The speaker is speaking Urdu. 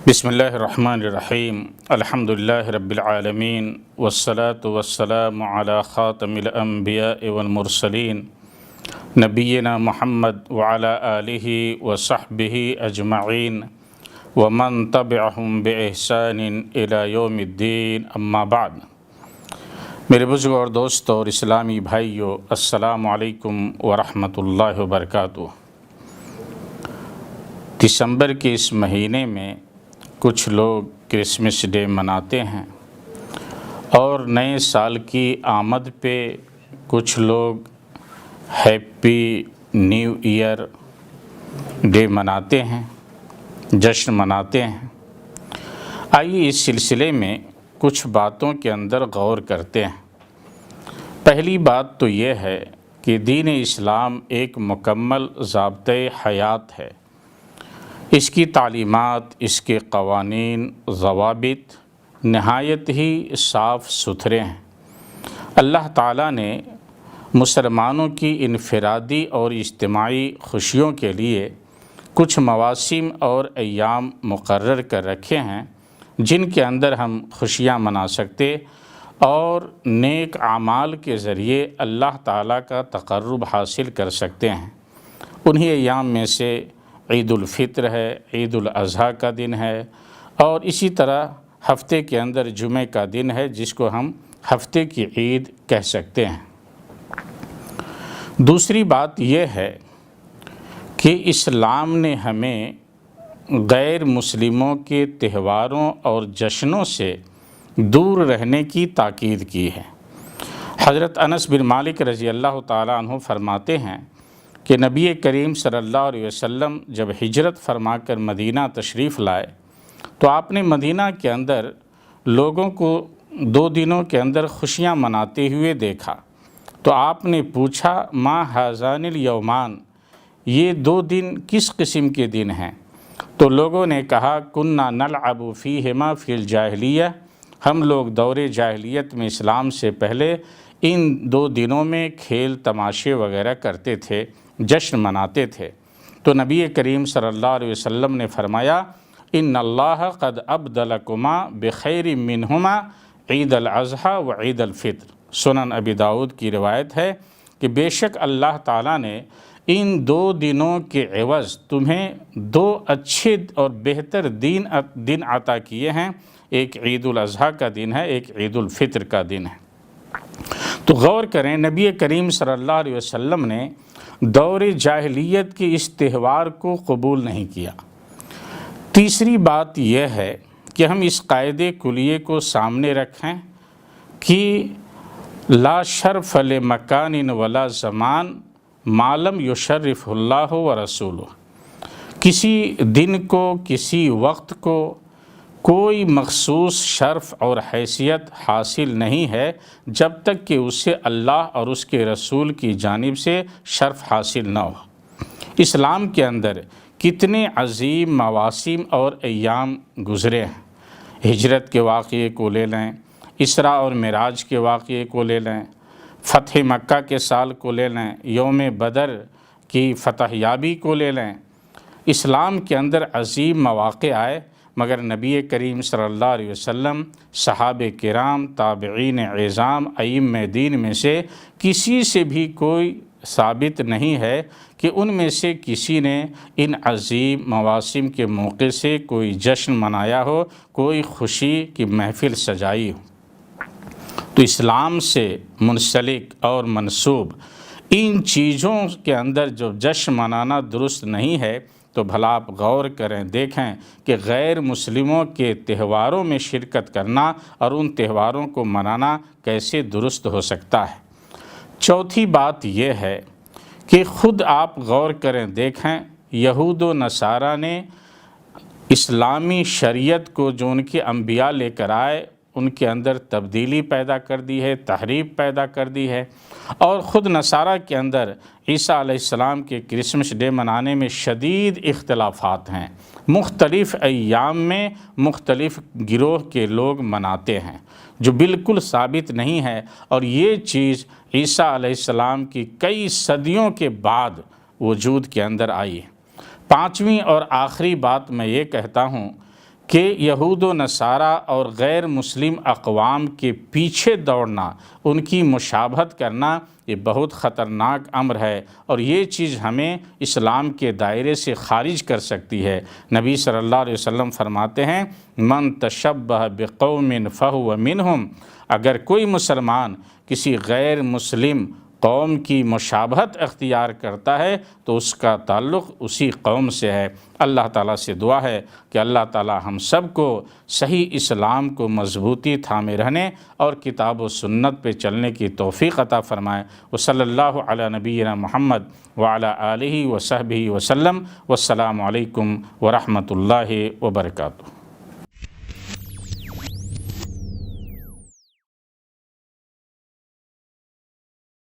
بسم اللہ الرحمن الرحیم الحمد للہ رب العالمین والصلاة والسلام علی خاتم الانبیاء والمرسلین نبینا محمد وعلی آلہ وصحبہ اجمعین ومن تبعہم بإحسان الی یوم الدین اما بعد۔ میرے بزرگوں اور دوستوں اور اسلامی بھائیوں، السلام علیکم ورحمۃ اللہ وبرکاتہ۔ دسمبر کے اس مہینے میں کچھ لوگ کرسمس ڈے مناتے ہیں اور نئے سال کی آمد پہ کچھ لوگ ہیپی نیو ایئر ڈے مناتے ہیں، جشن مناتے ہیں۔ آئیے اس سلسلے میں کچھ باتوں کے اندر غور کرتے ہیں۔ پہلی بات تو یہ ہے کہ دین اسلام ایک مکمل ضابطۂ حیات ہے۔ اس کی تعلیمات، اس کے قوانین، ضوابط نہایت ہی صاف ستھرے ہیں۔ اللہ تعالیٰ نے مسلمانوں کی انفرادی اور اجتماعی خوشیوں کے لیے کچھ مواسم اور ایام مقرر کر رکھے ہیں جن کے اندر ہم خوشیاں منا سکتے اور نیک اعمال کے ذریعے اللہ تعالیٰ کا تقرب حاصل کر سکتے ہیں۔ انہی ایام میں سے عید الفطر ہے، عید الاضحیٰ کا دن ہے، اور اسی طرح ہفتے کے اندر جمعہ کا دن ہے جس کو ہم ہفتے کی عید کہہ سکتے ہیں۔ دوسری بات یہ ہے کہ اسلام نے ہمیں غیر مسلموں کے تہواروں اور جشنوں سے دور رہنے کی تاکید کی ہے۔ حضرت انس بن مالک رضی اللہ تعالیٰ عنہ فرماتے ہیں کہ نبی کریم صلی اللہ علیہ وسلم جب ہجرت فرما کر مدینہ تشریف لائے تو آپ نے مدینہ کے اندر لوگوں کو 2 دنوں کے اندر خوشیاں مناتے ہوئے دیکھا، تو آپ نے پوچھا ما ھذان الیومان، یہ 2 دن کس قسم کے دن ہیں؟ تو لوگوں نے کہا کننا نلعب فیہما فی الجاہلیہ، ہم لوگ دور جاہلیت میں اسلام سے پہلے ان 2 دنوں میں کھیل تماشے وغیرہ کرتے تھے، جشن مناتے تھے۔ تو نبی کریم صلی اللہ علیہ وسلم نے فرمایا ان اللہ قد ابدلکما بخیر منہما عید الاضحیٰ و عید الفطر۔ سنن ابی داؤد کی روایت ہے کہ بے شک اللہ تعالیٰ نے ان 2 دنوں کے عوض تمہیں 2 اچھے اور بہتر دن عطا کیے ہیں، ایک عید الاضحیٰ کا دن ہے، ایک عید الفطر کا دن ہے۔ تو غور کریں، نبی کریم صلی اللہ علیہ وسلم نے دور جاہلیت کے اس تہوار کو قبول نہیں کیا۔ تیسری بات یہ ہے کہ ہم اس قاعدے کلیے کو سامنے رکھیں کہ لا شرف لمکان ولا زمان ما لم یشرف اللہ و رسولہ، کسی دن کو، کسی وقت کو کوئی مخصوص شرف اور حیثیت حاصل نہیں ہے جب تک کہ اسے اللہ اور اس کے رسول کی جانب سے شرف حاصل نہ ہو۔ اسلام کے اندر کتنے عظیم مواسم اور ایام گزرے ہیں۔ ہجرت کے واقعے کو لے لیں، اسراء اور معراج کے واقعے کو لے لیں، فتح مکہ کے سال کو لے لیں، یوم بدر کی فتح یابی کو لے لیں۔ اسلام کے اندر عظیم مواقع آئے مگر نبی کریم صلی اللہ علیہ وسلم، صحابہ کرام، تابعین اعظام، ائمہ دین میں سے کسی سے بھی کوئی ثابت نہیں ہے کہ ان میں سے کسی نے ان عظیم مواسم کے موقع سے کوئی جشن منایا ہو، کوئی خوشی کی محفل سجائی ہو۔ تو اسلام سے منسلک اور منسوب ان چیزوں کے اندر جو جشن منانا درست نہیں ہے، تو بھلا آپ غور کریں، دیکھیں کہ غیر مسلموں کے تہواروں میں شرکت کرنا اور ان تہواروں کو منانا کیسے درست ہو سکتا ہے۔ چوتھی بات یہ ہے کہ خود آپ غور کریں، دیکھیں یہود و نصارہ نے اسلامی شریعت کو جو ان کے انبیاء لے کر آئے ان کے اندر تبدیلی پیدا کر دی ہے، تحریف پیدا کر دی ہے، اور خود نصارہ کے اندر عیسیٰ علیہ السلام کے کرسمس ڈے منانے میں شدید اختلافات ہیں۔ مختلف ایام میں مختلف گروہ کے لوگ مناتے ہیں جو بالکل ثابت نہیں ہے، اور یہ چیز عیسیٰ علیہ السلام کی کئی صدیوں کے بعد وجود کے اندر آئی ہے۔ 5ویں اور آخری بات میں یہ کہتا ہوں کہ یہود و نصارہ اور غیر مسلم اقوام کے پیچھے دوڑنا، ان کی مشابہت کرنا، یہ بہت خطرناک امر ہے، اور یہ چیز ہمیں اسلام کے دائرے سے خارج کر سکتی ہے۔ نبی صلی اللہ علیہ وسلم فرماتے ہیں من تشبہ بقوم فہو منہم، اگر کوئی مسلمان کسی غیر مسلم قوم کی مشابہت اختیار کرتا ہے تو اس کا تعلق اسی قوم سے ہے۔ اللہ تعالیٰ سے دعا ہے کہ اللہ تعالیٰ ہم سب کو صحیح اسلام کو مضبوطی تھامے رہنے اور کتاب و سنت پہ چلنے کی توفیق عطا فرمائے۔ وصلی اللہ علی نبینا محمد وعلی آلہ وصحبہ وسلم، والسلام علیکم ورحمۃ اللہ وبرکاتہ۔